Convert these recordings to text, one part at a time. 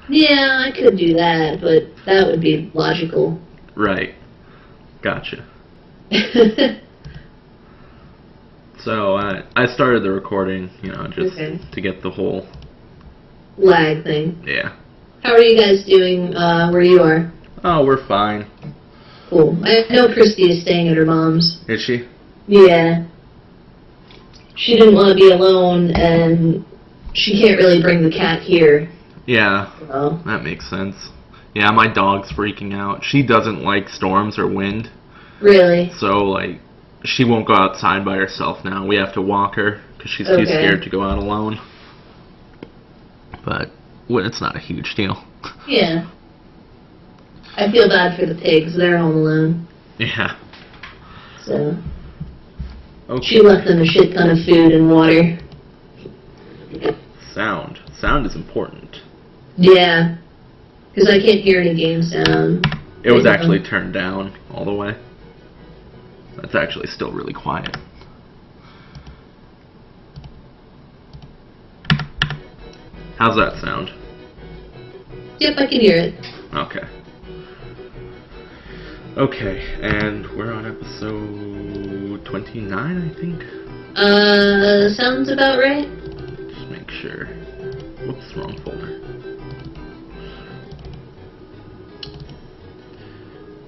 Yeah, I could do that, but that would be logical. Right. Gotcha. So I started the recording, just to get the whole lag thing. Yeah. How are you guys doing where you are? Oh, we're fine. Cool. I know Christy is staying at her mom's. Is she? Yeah. She didn't want to be alone, and she can't really bring the cat here. Yeah, So. that makes sense. Yeah, my dog's freaking out. She doesn't like storms or wind. Really? So, she won't go outside by herself now. We have to walk her because she's too scared to go out alone. But it's not a huge deal. Yeah. I feel bad for the pigs. They're home alone. Yeah. So. Okay. She left them a shit ton of food and water. Sound. Sound is important. Yeah. Because I can't hear any game sound. It was actually turned down all the way. That's actually still really quiet. How's that sound? Yep, I can hear it. Okay. Okay, and we're on episode 29, I think? Sounds about right. Just make sure. Whoops, wrong folder.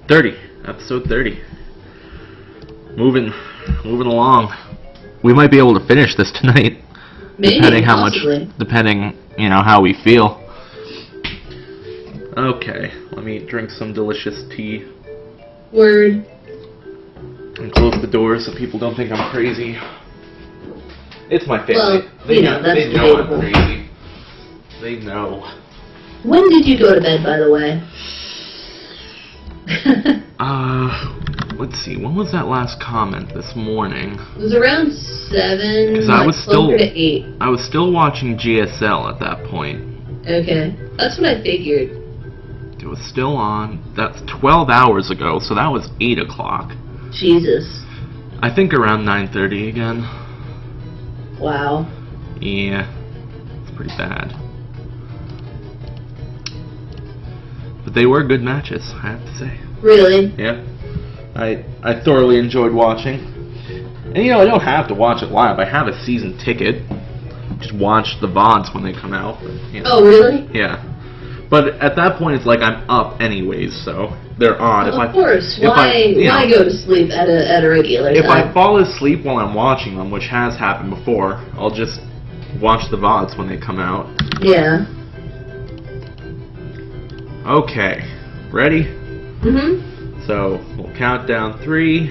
30. Episode 30. Moving along. We might be able to finish this tonight. Maybe, depending how we feel. Okay, let me drink some delicious tea. Word. And close the doors so people don't think I'm crazy. It's my family. Well, they that's know debatable. I'm crazy. They know. When did you go to bed, by the way? Let's see. When was that last comment this morning? It was around 7. Because I was still closer to 8. I was still watching GSL at that point. Okay, that's what I figured. It was still on. That's 12 hours ago, so that was 8 o'clock. Jesus. I think around 9:30 again. Wow. Yeah, it's pretty bad. But they were good matches, I have to say. Really? Yeah. I thoroughly enjoyed watching. And I don't have to watch it live. I have a season ticket. Just watch the VODs when they come out. But, Oh, really? Yeah. But at that point, it's like I'm up anyways, so they're on. Well, of course. Why go to sleep at a regular time? If I fall asleep while I'm watching them, which has happened before, I'll just watch the VODs when they come out. Yeah. Okay. Ready? Mm-hmm. So, we'll count down 3,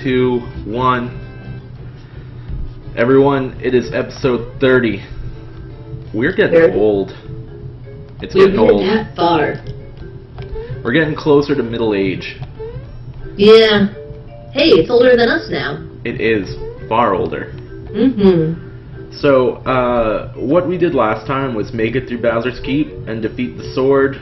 2, 1. Everyone, it is episode 30. We're getting old. It's getting old. That far. We're getting closer to middle age. Yeah. Hey, it's older than us now. It is far older. Mm-hmm. So, what we did last time was make it through Bowser's Keep and defeat the sword,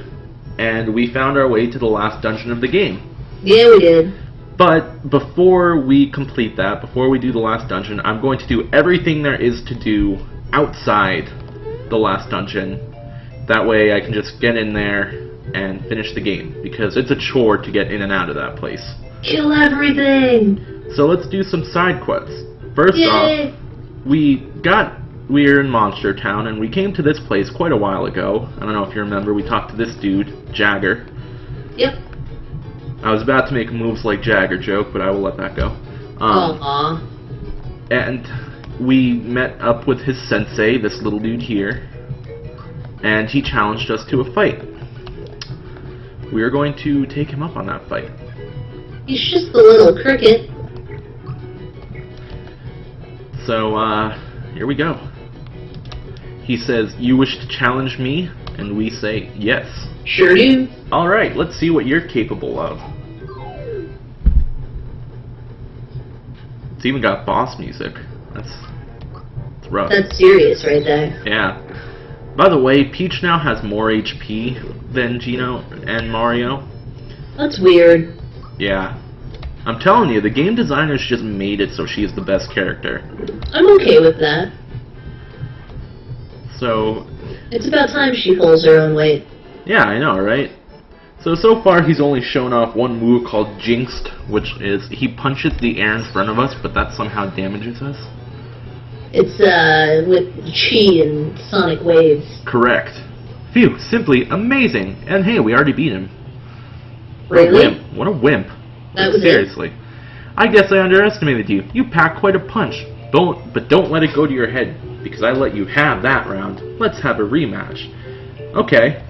and we found our way to the last dungeon of the game. Yeah, we did. But before we complete that, before we do the last dungeon, I'm going to do everything there is to do outside the last dungeon. That way I can just get in there and finish the game, because it's a chore to get in and out of that place. Kill everything! So let's do some side quests. First off, we're in Monster Town, and we came to this place quite a while ago. I don't know if you remember, we talked to this dude, Jagger. Yep. I was about to make a moves like Jagger joke, but I will let that go. Aww. And we met up with his sensei, this little dude here, and he challenged us to a fight. We are going to take him up on that fight. He's just a little cricket. So, here we go. He says, "You wish to challenge me?" And we say, "Yes." Sure do. Alright, let's see what you're capable of. It's even got boss music. That's rough. That's serious right there. Yeah. By the way, Peach now has more HP than Gino and Mario. That's weird. Yeah. I'm telling you, the game designers just made it so she is the best character. I'm okay with that. So... It's about time she pulls her own weight. Yeah, I know, right? So far he's only shown off one move called Jinx, which is he punches the air in front of us, but that somehow damages us. It's with chi and sonic waves. Correct. Phew, simply amazing. And hey, we already beat him. Really? What a wimp. What a wimp. That was seriously. I guess I underestimated you. You packed quite a punch. But don't let it go to your head, because I let you have that round. Let's have a rematch. Okay.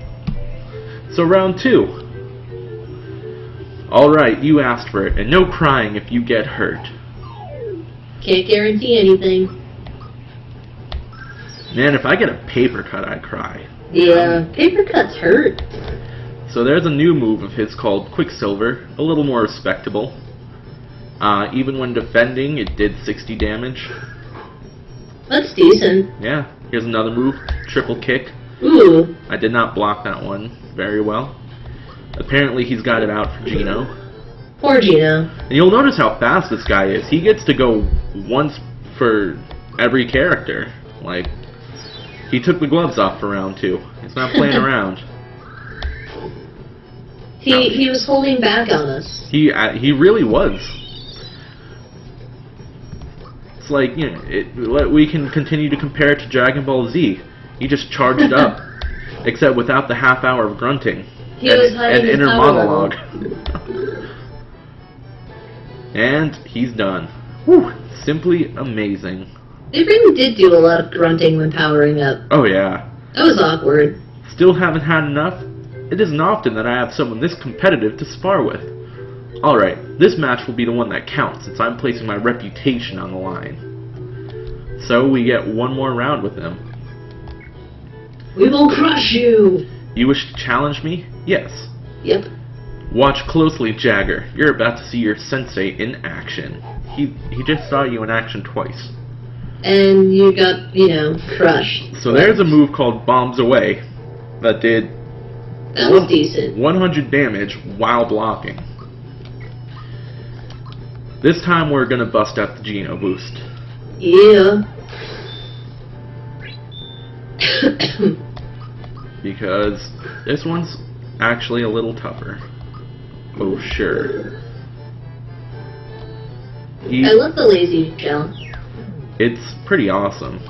So round 2. Alright, you asked for it, and no crying if you get hurt. Can't guarantee anything. Man, if I get a paper cut, I'd cry. Yeah, paper cuts hurt. So there's a new move of his called Quicksilver, a little more respectable. Even when defending, it did 60 damage. That's decent. Yeah, here's another move, triple kick. Ooh. I did not block that one very well. Apparently he's got it out for Gino. Poor Gino. And you'll notice how fast this guy is. He gets to go once for every character. Like, he took the gloves off for round 2. He's not playing around. He was holding back on us. He really was. It's like, you know, we can continue to compare it to Dragon Ball Z. He just charged up, except without the half hour of grunting. He was hiding his inner power monologue. And he's done. Whew, simply amazing. They really did do a lot of grunting when powering up. Oh yeah. That was awkward. Still haven't had enough? It isn't often that I have someone this competitive to spar with. Alright, this match will be the one that counts, since I'm placing my reputation on the line. So we get one more round with him. We will crush you! You wish to challenge me? Yes. Yep. Watch closely, Jagger. You're about to see your sensei in action. He just saw you in action twice. And you got, crushed. So there's a move called Bombs Away that did That was decent. 100 damage while blocking. This time we're gonna bust out the Geno boost. Yeah. Because this one's actually a little tougher. Oh, sure. I love the lazy shell. It's pretty awesome.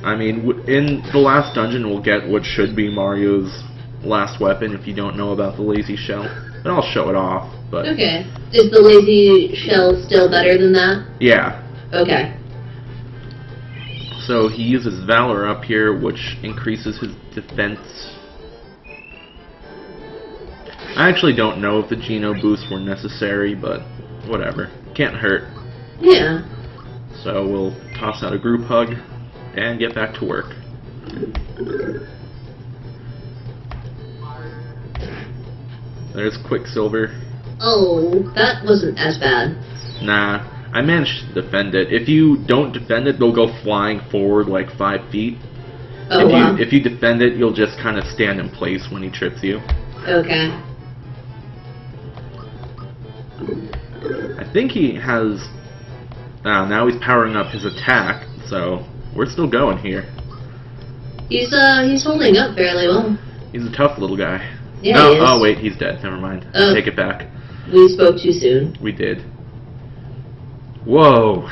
I mean, in the last dungeon we'll get what should be Mario's last weapon if you don't know about the lazy shell. And I'll show it off, but... Okay. Is the lazy shell still better than that? Yeah. Okay. So he uses Valor up here, which increases his defense. I actually don't know if the Geno boosts were necessary, but whatever. Can't hurt. Yeah. So we'll toss out a group hug and get back to work. There's Quicksilver. Oh, that wasn't as bad. Nah, I managed to defend it. If you don't defend it, they'll go flying forward like 5 feet. Oh, wow. If you defend it, you'll just kind of stand in place when he trips you. Okay. I think he has... now he's powering up his attack, so we're still going here. He's holding up fairly well. He's a tough little guy. Yeah, no, he is. Oh, wait, he's dead. Never mind. Oh. Take it back. We spoke too soon. We did. Whoa.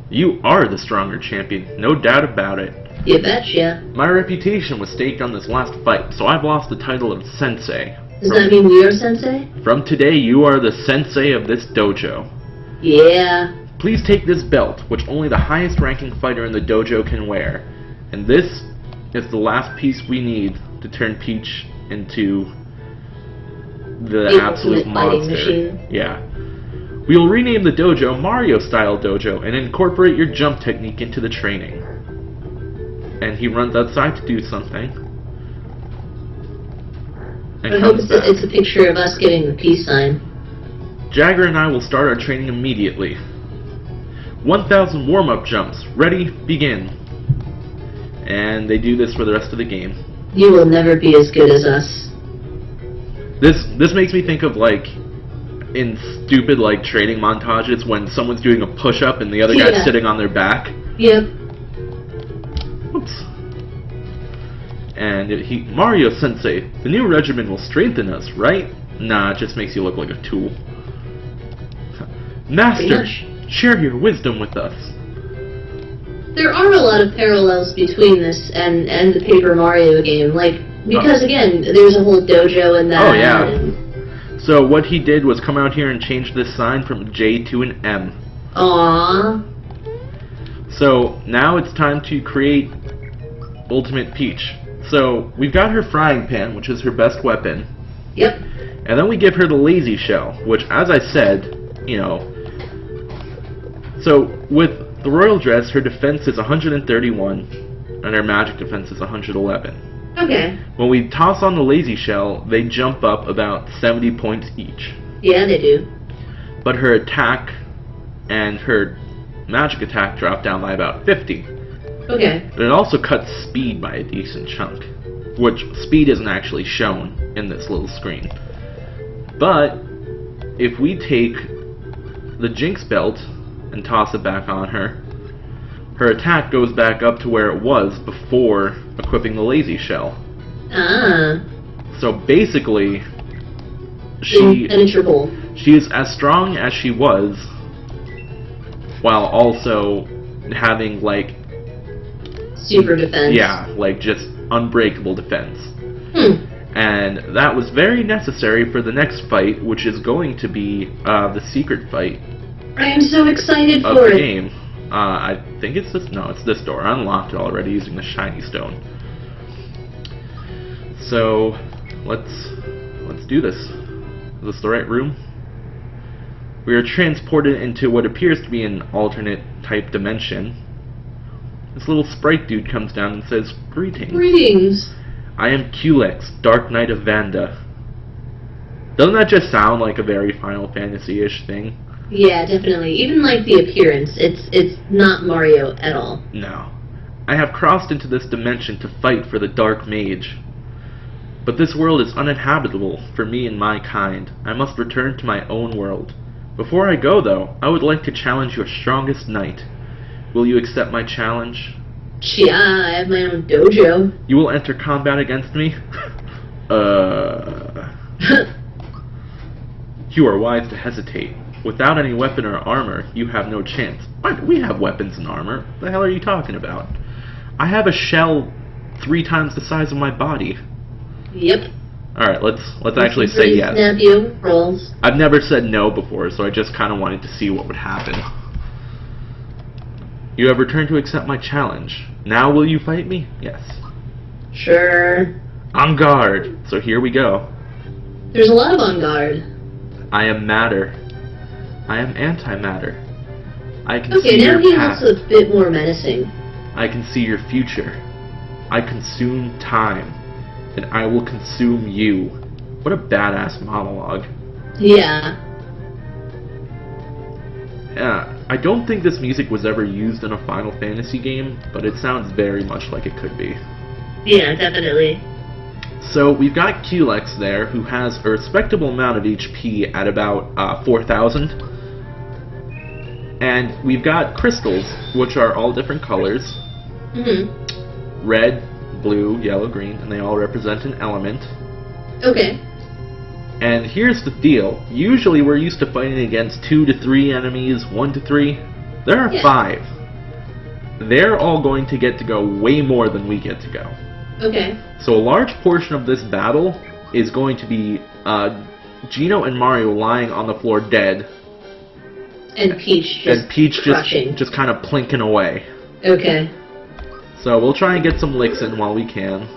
You are the stronger champion. No doubt about it. You betcha. My reputation was staked on this last fight, so I've lost the title of Sensei. Does that mean we are sensei? From today, you are the Sensei of this dojo. Yeah. Please take this belt, which only the highest ranking fighter in the dojo can wear. And this is the last piece we need to turn Peach into the absolute monster. Machine. Yeah. We will rename the dojo Mario-style dojo and incorporate your jump technique into the training. And he runs outside to do something. And I hope it's a picture of us getting the peace sign. Jagger and I will start our training immediately. 1,000 warm-up jumps. Ready? Begin. And they do this for the rest of the game. You will never be as good as us. This makes me think of like in stupid like training montages when someone's doing a push-up and the other guy's sitting on their back. Yep. Oops. And Mario-sensei, the new regimen will strengthen us, right? Nah, it just makes you look like a tool. Master, share your wisdom with us. There are a lot of parallels between this and the Paper Mario game, like, because again, there's a whole dojo in that. Oh, yeah. So what he did was come out here and change this sign from a J to an M. Aww. So now it's time to create Ultimate Peach. So we've got her frying pan, which is her best weapon. Yep. And then we give her the lazy shell, which, as I said, you know... So with the royal dress, her defense is 131, and her magic defense is 111. Okay. When we toss on the lazy shell, they jump up about 70 points each. Yeah, they do. But her attack and her magic attack drop down by about 50. Okay. But it also cuts speed by a decent chunk, which speed isn't actually shown in this little screen. But if we take the Jinx belt and toss it back on her, her attack goes back up to where it was before equipping the lazy shell. Ah. So basically, she is as strong as she was, while also having, like, super defense. Yeah, like just unbreakable defense. Hmm. And that was very necessary for the next fight, which is going to be the secret fight. I am so excited of for the it. game. I think it's this. No, it's this door. I unlocked it already using the shiny stone. So let's do this. Is this the right room? We are transported into what appears to be an alternate type dimension. This little sprite dude comes down and says, "Greetings. Greetings. I am Culex, Dark Knight of Vanda." Doesn't that just sound like a very Final Fantasy-ish thing? Yeah, definitely. Even like the appearance, it's not Mario at all. No. I have crossed into this dimension to fight for the Dark Mage. But this world is uninhabitable for me and my kind. I must return to my own world. Before I go, though, I would like to challenge your strongest knight. Will you accept my challenge? Yeah, I have my own dojo. You will enter combat against me? You are wise to hesitate. Without any weapon or armor, you have no chance. What? We have weapons and armor. What the hell are you talking about? I have a shell 3 times the size of my body. Yep. Alright, let's actually say yes. Snap you, rolls. I've never said no before, so I just kind of wanted to see what would happen. You have returned to accept my challenge. Now will you fight me? Yes. Sure. On guard. So here we go. There's a lot of on guard. I am matter. I am antimatter. I can Okay, see now your he past. looks a bit more menacing. I can see your future. I consume time, and I will consume you. What a badass monologue. Yeah. Yeah, I don't think this music was ever used in a Final Fantasy game, but it sounds very much like it could be. Yeah, definitely. So we've got Culex there, who has a respectable amount of HP at about 4,000. And we've got crystals, which are all different colors. Mm-hmm. Red, blue, yellow, green, and they all represent an element. Okay. And here's the deal. Usually we're used to fighting against 2 to 3 enemies, 1 to 3. There are 5. They're all going to get to go way more than we get to go. Okay. So a large portion of this battle is going to be Gino and Mario lying on the floor dead. And Peach just kind of plinking away. Okay. So we'll try and get some licks in while we can.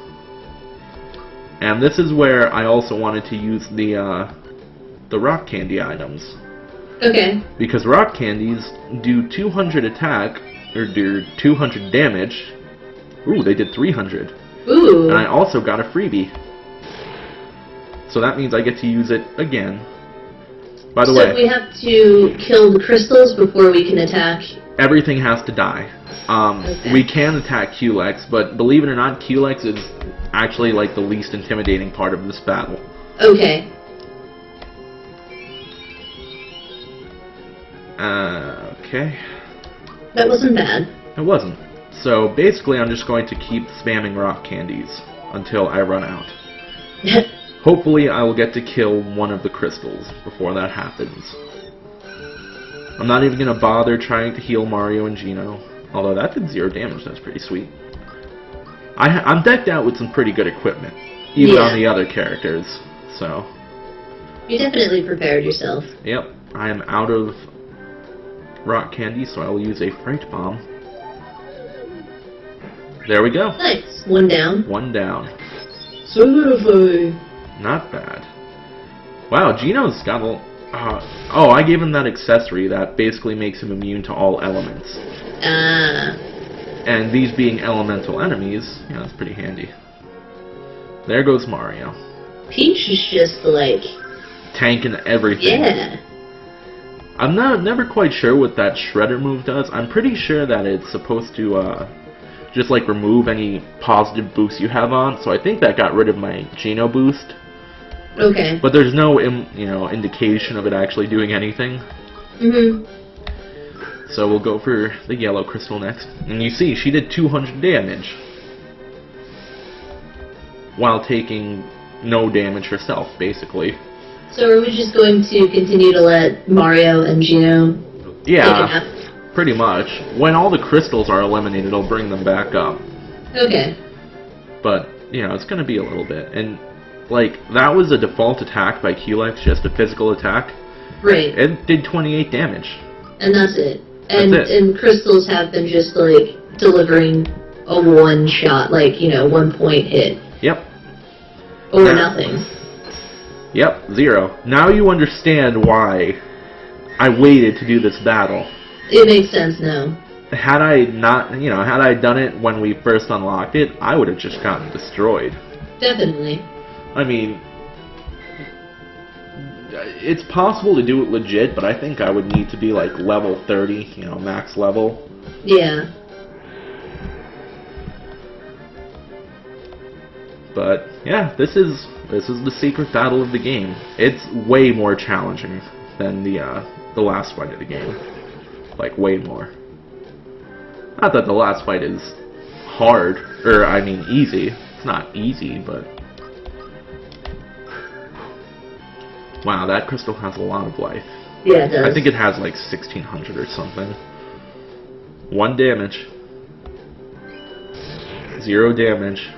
And this is where I also wanted to use the rock candy items. Okay. Because rock candies do 200 attack, or do 200 damage. Ooh, they did 300. Ooh. And I also got a freebie. So that means I get to use it again. By the way, So we have to kill the crystals before we can attack? everything has to die. Okay. We can attack Culex, but believe it or not, Culex is actually like the least intimidating part of this battle. Okay. Okay. That wasn't bad. It wasn't. So basically I'm just going to keep spamming rock candies. until I run out. Hopefully I will get to kill one of the crystals before that happens. I'm not even going to bother trying to heal Mario and Gino. Although that did 0 damage, that's pretty sweet. I'm decked out with some pretty good equipment. Even on the other characters, so... You definitely prepared yourself. Yep, I am out of rock candy, so I will use a Fright Bomb. There we go. Nice. 1 down. 1 down. Solidify. Not bad. Wow, Gino's got a... oh, I gave him that accessory that basically makes him immune to all elements. And these being elemental enemies, yeah, that's pretty handy. There goes Mario. Peach is just like... tanking everything. Yeah. I'm never quite sure what that Shredder move does. I'm pretty sure that it's supposed to just like remove any positive boosts you have on. So I think that got rid of my Geno boost. Okay. But there's no indication of it actually doing anything. So we'll go for the yellow crystal next. And you see, she did 200 damage. While taking no damage herself, basically. So are we just going to continue to let Mario and Gino take a nap? Pretty much. When all the crystals are eliminated, it'll bring them back up. Okay. But, it's going to be a little bit. And, like, that was a default attack by Culex, just a physical attack. Right. It did 28 damage. And that's it. And That's it. And crystals have been just, like, delivering a one-shot, like, 1-point hit. Yep. Or nothing. Yep, 0. Now you understand why I waited to do this battle. It makes sense now. Had I not, had I done it when we first unlocked it, I would have just gotten destroyed. Definitely. I mean, it's possible to do it legit, but I think I would need to be like level 30, max level. Yeah. But yeah, this is the secret battle of the game. It's way more challenging than the last fight of the game. Like way more. Not that the last fight is hard, or I mean easy. It's not easy, but wow, that crystal has a lot of life. Yeah, it does. I think it has like 1600 or something. 1 damage. 0 damage.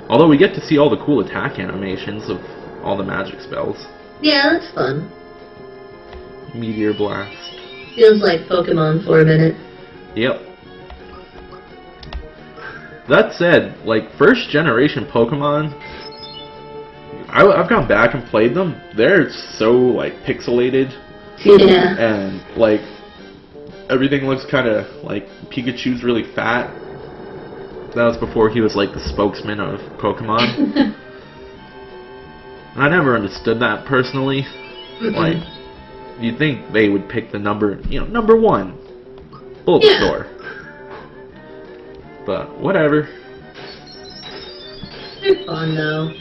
Although we get to see all the cool attack animations of all the magic spells. Yeah, that's fun. Meteor Blast. Feels like Pokemon for a minute. Yep. That said, like, first generation Pokemon, I've gone back and played them. They're so, like, pixelated. Yeah. And, like, everything looks kind of, like, Pikachu's really fat. That was before he was like the spokesman of Pokemon. I never understood that personally. Like, you'd think they would pick the number 1. Bulbasaur. But whatever. They're fun though.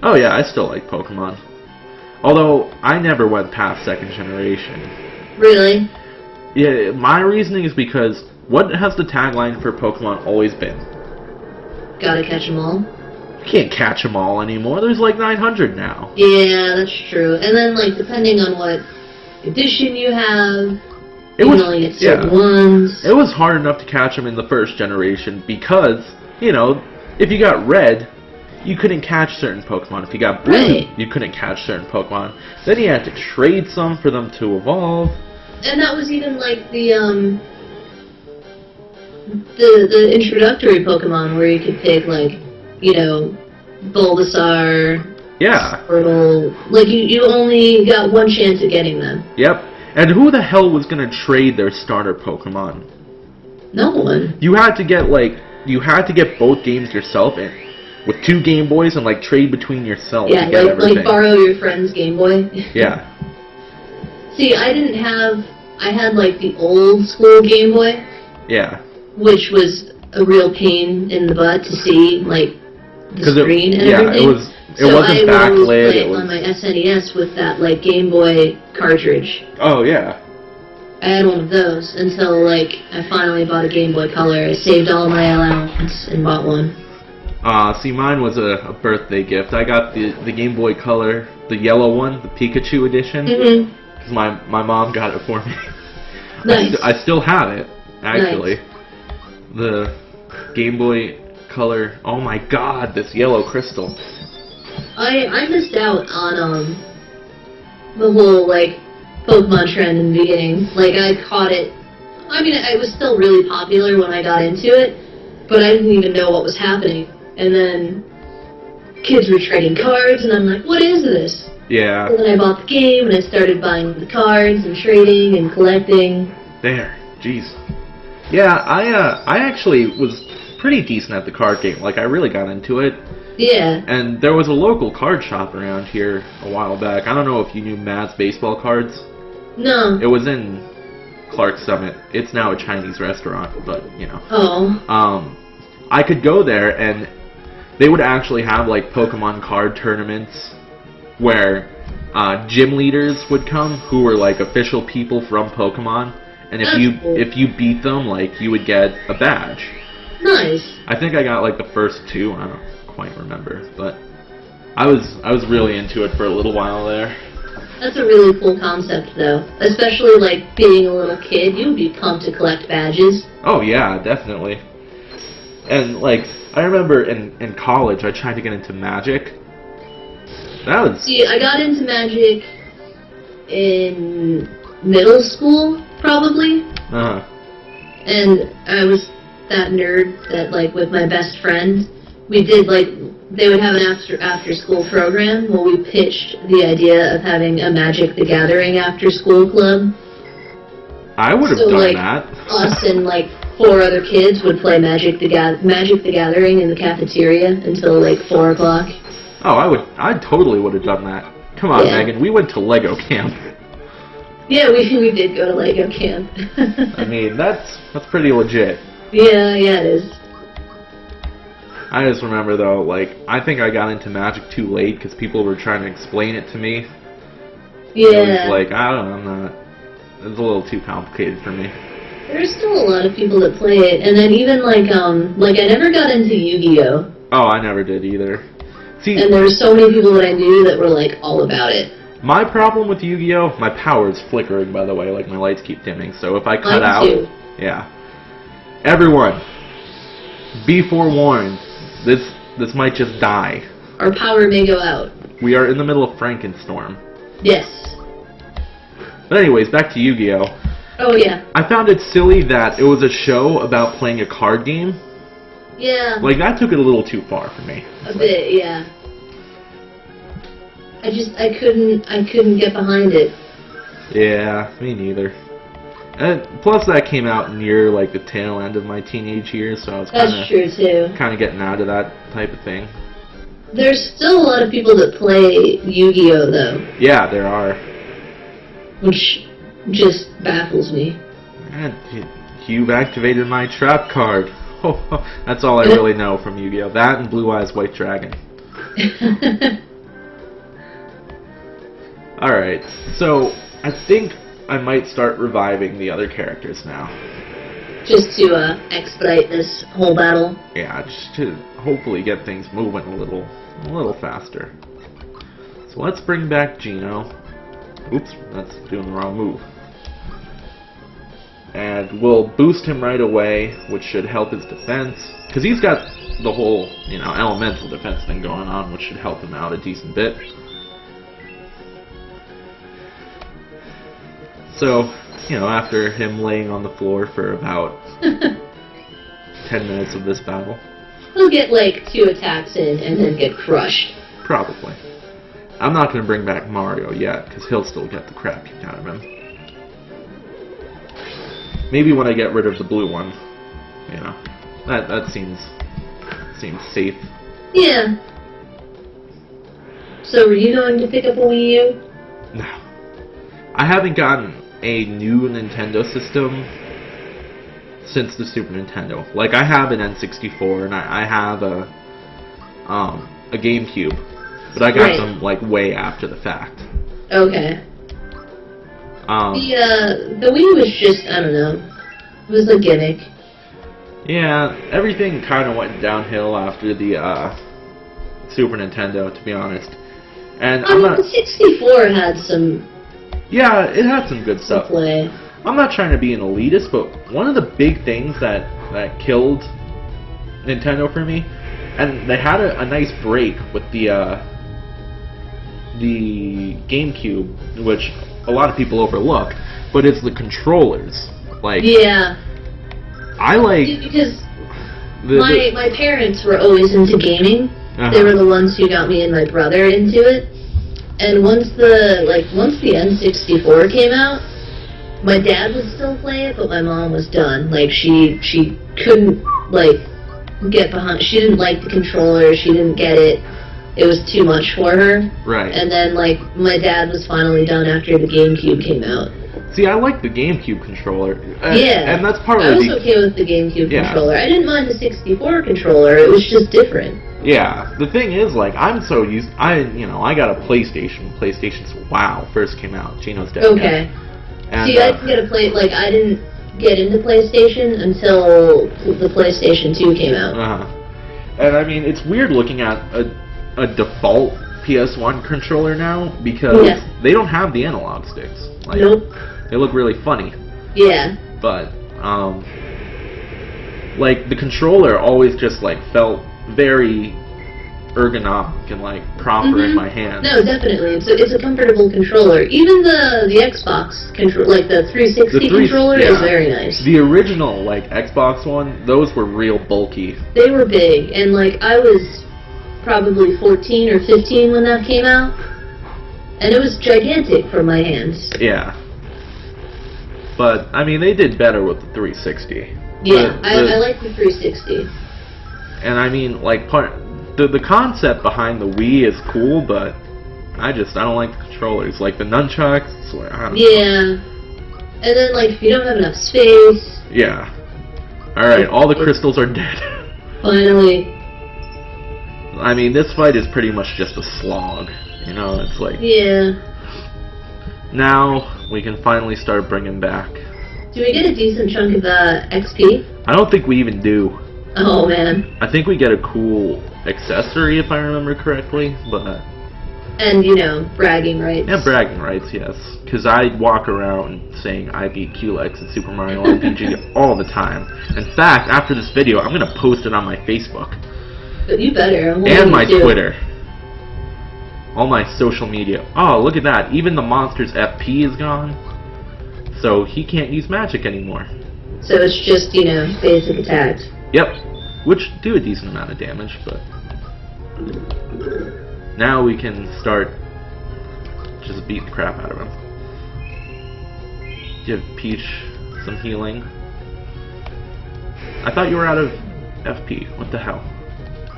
Oh yeah, I still like Pokemon. Although I never went past 2nd generation. Really? Yeah, my reasoning is because what has the tagline for Pokemon always been? Gotta catch them all. You can't catch them all anymore. There's like 900 now. Yeah, that's true. And then, like, depending on what edition you have, you can only get certain ones. It was hard enough to catch them in the 1st generation because, if you got red, you couldn't catch certain Pokemon. If you got blue, you couldn't catch certain Pokemon. Then you had to trade some for them to evolve. And that was even, like, the introductory Pokemon where you could pick, like, Bulbasaur, Squirtle. Like, you only got one chance at getting them. Yep. And who the hell was going to trade their starter Pokemon? No one. You had to get both games yourself and with 2 Game Boys and, like, trade between yourself to get everything. Like borrow your friend's Game Boy. Yeah. See, I had, like, the old school Game Boy. Yeah. Which was a real pain in the butt to see, like, the screen and everything. It wasn't backlit. So I would play on my SNES with that, like, Game Boy cartridge. Oh, yeah. I had one of those until, like, I finally bought a Game Boy Color. I saved all my allowance and bought one. See, mine was a birthday gift. I got the Game Boy Color, the yellow one, the Pikachu edition. Because my mom got it for me. Nice. I still have it, actually. Nice. The Game Boy Color. Oh my god, this yellow crystal. I missed out on the whole, like, Pokemon trend in the beginning. Like, I caught it. I mean, it was still really popular when I got into it, but I didn't even know what was happening. And then kids were trading cards, and I'm like, what is this? Yeah. And then I bought the game, and I started buying the cards and trading and collecting. There. Jeez. Yeah, I actually was pretty decent at the card game. Like, I really got into it. Yeah. And there was a local card shop around here a while back. I don't know if you knew Matt's Baseball Cards. No. It was in Clark Summit. It's now a Chinese restaurant, but, you know. Oh. I could go there, and they would actually have, like, Pokemon card tournaments where gym leaders would come who were, like, official people from Pokemon. And if you beat them, like, you would get a badge. Nice. I think I got, like, the first two. I don't quite remember, but I was really into it for a little while there. That's a really cool concept, though. Especially, like, being a little kid, you would be pumped to collect badges. Oh, yeah, definitely. And, like, I remember in college, I tried to get into Magic. That was... See, I got into Magic in middle school, probably. Uh-huh. And I was that nerd that, like, with my best friend, we did, like, they would have an after-school program where we pitched the idea of having a Magic the Gathering after-school club. I would have So, done like, that. Us and, like, 4 other kids would play Magic the Gathering in the cafeteria until, like, 4 o'clock. Oh, I totally would have done that. Come on, Yeah. Megan, we went to Lego camp. Yeah, we did go to Lego camp. I mean, that's pretty legit. Yeah, it is. I just remember, though, like, I think I got into Magic too late because people were trying to explain it to me. Yeah. It was like, I don't know, I'm not... It was a little too complicated for me. There's still a lot of people that play it, and then even, like, I never got into Yu-Gi-Oh! Oh, I never did either. See, And there were so many people that I knew that were, like, all about it. my problem with Yu-Gi-Oh! My power is flickering, by the way, like my lights keep dimming, so if I cut Mine out... too. Yeah. Everyone, be forewarned. This might just die. Our power may go out. We are in the middle of Frankenstorm. Yes. But anyways, back to Yu-Gi-Oh! Oh, yeah. I found it silly that it was a show about playing a card game. Yeah. Like, that took it a little too far for me. A bit, yeah. I couldn't get behind it. Yeah, me neither. And plus, that came out near, like, the tail end of my teenage years, so I was That's true, too. kind of getting out of that type of thing. There's still a lot of people that play Yu-Gi-Oh! Though. Yeah, there are. Which just baffles me. And you've activated my trap card. That's all I really know from Yu-Gi-Oh! That and Blue Eyes White Dragon. Alright, so I think I might start reviving the other characters now. Just to expedite this whole battle. Yeah, just to hopefully get things moving a little faster. So let's bring back Gino. Oops, that's doing the wrong move. And we'll boost him right away, which should help his defense. Because he's got the whole, elemental defense thing going on, which should help him out a decent bit. So, after him laying on the floor for about 10 minutes of this battle. He'll get, like, 2 attacks in and then get crushed. Probably. I'm not going to bring back Mario yet, because he'll still get the crap kicked out of him. Maybe when I get rid of the blue one. That seems safe. Yeah. So, are you going to pick up a Wii U? No. I haven't gotten a new Nintendo system since the Super Nintendo. Like, I have an N64 and I have a GameCube, but I got them like way after the fact. Okay. The Wii was just, I don't know, it was a gimmick. Yeah, everything kind of went downhill after the Super Nintendo, to be honest. And I mean, the 64 had some... Yeah, it had some good stuff. Play. I'm not trying to be an elitist, but one of the big things that killed Nintendo for me, and they had a nice break with the GameCube, which a lot of people overlook, but it's the controllers. Like, yeah, I like because my parents were always into gaming. They were the ones who got me and my brother into it. And once the N64 came out, my dad would still play it, but my mom was done. Like, she couldn't get behind. She didn't like the controller. She didn't get it. It was too much for her. Right. And then my dad was finally done after the GameCube came out. See, I like the GameCube controller. Yeah. And that's part of I was okay with the GameCube controller. I didn't mind the 64 controller. It was just different. Yeah. The thing is, I'm so used. I got a PlayStation. PlayStation's WoW first came out. Gino's dead. Okay. And, see, I didn't get I didn't get into PlayStation until the PlayStation 2 came out. And I mean, it's weird looking at a default PS1 controller now because they don't have the analog sticks. Nope. They look really funny. Yeah. But the controller always just felt very ergonomic and proper in my hand. No, definitely. It's a comfortable controller. Even the Xbox controller, the 360 controller, is very nice. The original Xbox one, those were real bulky. They were big, and I was probably 14 or 15 when that came out, and it was gigantic for my hands. Yeah. But I mean, they did better with the 360. Yeah, I like the 360. And I mean, the concept behind the Wii is cool, but I don't like the controllers. The nunchucks, I don't know. Yeah. And then, if you don't have enough space. Yeah. Alright, all the crystals are dead. Finally. I mean, this fight is pretty much just a slog. It's Yeah. Now, we can finally start bringing back. Do we get a decent chunk of XP? I don't think we even do. Oh, man. I think we get a cool accessory, if I remember correctly, but... And, bragging rights. Yeah, bragging rights, yes. Because I walk around saying I beat Culex in Super Mario RPG all the time. In fact, after this video, I'm going to post it on my Facebook. But you better. And my Twitter. All my social media. Oh, look at that. Even the monster's FP is gone. So he can't use magic anymore. So it's just, basic attacks. Yep. Which do a decent amount of damage, but... Now we can start just beat the crap out of him. Give Peach some healing. I thought you were out of FP. What the hell?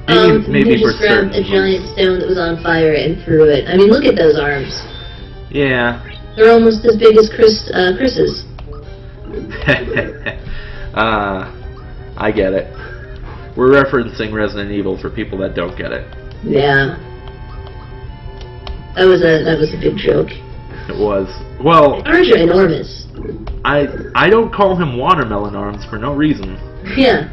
Maybe you just grabbed a giant stone that was on fire and threw it. I mean, look at those arms. Yeah. They're almost as big as Chris's. I get it. We're referencing Resident Evil for people that don't get it. Yeah. That was a big joke. It was. Well, arms are enormous. I don't call him watermelon arms for no reason. Yeah.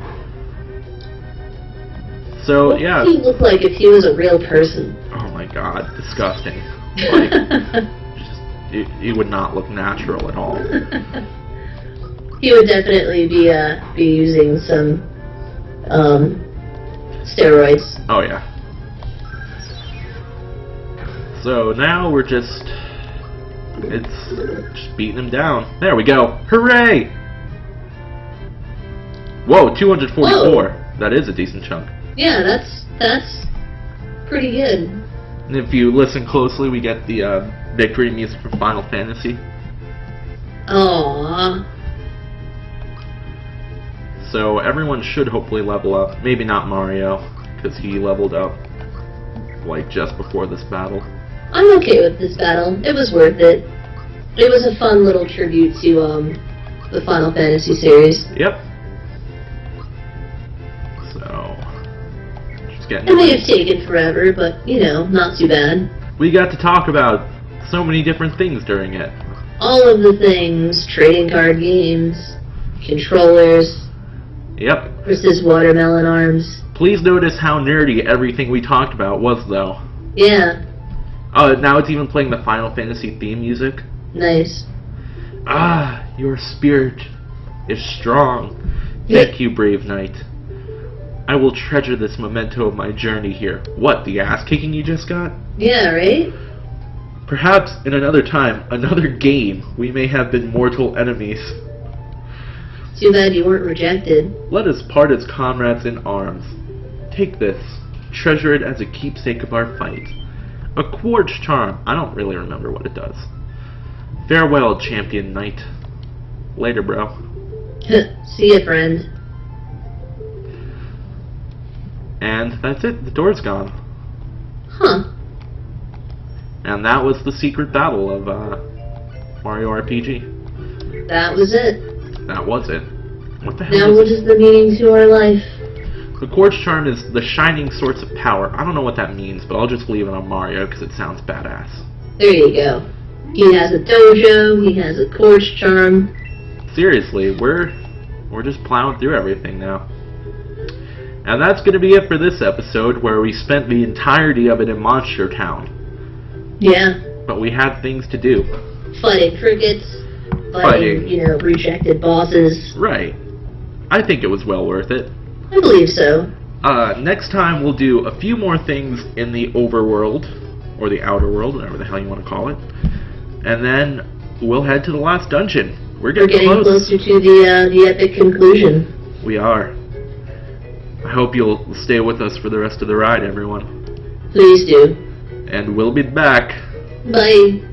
So what yeah. What would he look like if he was a real person? Oh my god, disgusting. He would not look natural at all. He would definitely be using some steroids. Oh yeah. So now we're just beating him down. There we go. Hooray! Whoa, 244. Whoa. That is a decent chunk. Yeah, that's pretty good. And if you listen closely, we get the victory music from Final Fantasy. Aww. So everyone should hopefully level up. Maybe not Mario, because he leveled up just before this battle. I'm okay with this battle. It was worth it. It was a fun little tribute to the Final Fantasy series. Yep. So, just getting. It may have taken forever, but not too bad. We got to talk about so many different things during it. all of the things, trading card games, controllers, Yep. versus watermelon arms. Please notice how nerdy everything we talked about was, though. Yeah, Now it's even playing the Final Fantasy theme music. nice. Ah, your spirit is strong. Thank you, brave knight. I will treasure this memento of my journey here. What, the ass-kicking you just got? Yeah, right? Perhaps in another time, another game, we may have been mortal enemies. Too bad you weren't rejected. Let us part as comrades in arms. Take this. Treasure it as a keepsake of our fight. A quartz charm. I don't really remember what it does. Farewell, champion knight. Later, bro. See ya, friend. And that's it. The door's gone. Huh. And that was the secret battle of Mario RPG. That was it. That was it. What the hell Now what is the meaning to our life? The quartz charm is the shining source of power. I don't know what that means, but I'll just leave it on Mario because it sounds badass. There you go. He has a dojo, he has a quartz charm. Seriously, we're just plowing through everything now. And that's going to be it for this episode, where we spent the entirety of it in Monster Town. Yeah. But we had things to do. Fighting crickets, fighting, rejected bosses. Right. I think it was well worth it. I believe so. Next time we'll do a few more things in the overworld, or the outer world, whatever the hell you want to call it. And then we'll head to the last dungeon. We're getting closer to the epic conclusion. We are. I hope you'll stay with us for the rest of the ride, everyone. Please do. And we'll be back. Bye.